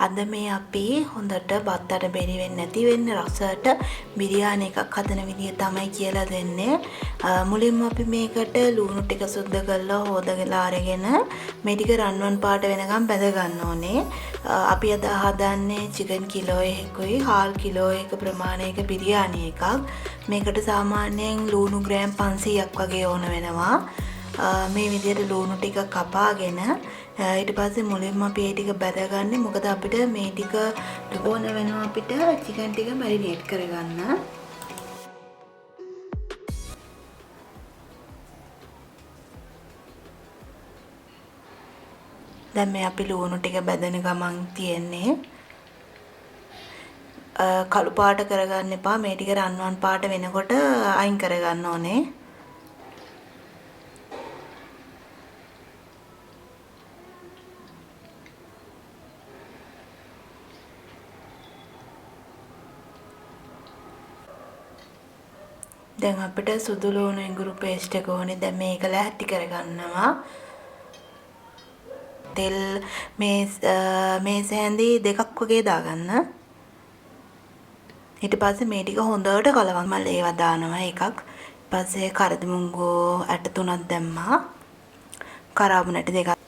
අද මේ අපි හොඳට බත්තට බෙරි වෙන්නේ නැති වෙන්න රසට බිරියානි එකක් හදන විදිය තමයි කියලා දෙන්නේ. මුලින්ම අපි මේකට ලුණු ටික සුද්ධ කරලා හොදලා අරගෙන මේ ටික රන්වන් පාට වෙනකම් බැද ගන්න ඕනේ. අපි අද හදන්නේ චිකන් කිලෝ එකකුයි 1/2 කිලෝ එක ප්‍රමාණයක බිරියානි එකක්. මේකට සාමාන්‍යයෙන් ලුණු ග්‍රෑම් 500ක් වගේ ඕන වෙනවා. මේ විදිහට ලුණු ටික කපාගෙන ඊට පස්සේ මුලින්ම අපි ඒ ටික බැදගන්නේ මොකද අපිට මේ ටික ඕන වෙනවා අපිට චිකන් ටික මැරිනේට් කරගන්න. දැන් මේ අපි ලුණු ටික බැදෙන ගමන් තියෙන්නේ කළු පාට කරගන්න එපා. මේ ටික රන්වන් පාට වෙනකොට අයින් කරගන්න ඕනේ. දැන් අපිට සුදු ලුණු ඉඟුරු පේස්ට් එක ඕනේ. දැන් මේක ලැහැත්ති කරගන්නවා. තෙල් මේ සෑඳි දෙකක් වගේ දාගන්න. ඊට පස්සේ මේ ටික හොඳට කලවම් මල් ඒවා දානවා එකක්. ඊට පස්සේ කරදි මුංගෝ ඇට 3ක් දැම්මා. කරාබු නැටි දෙකක්.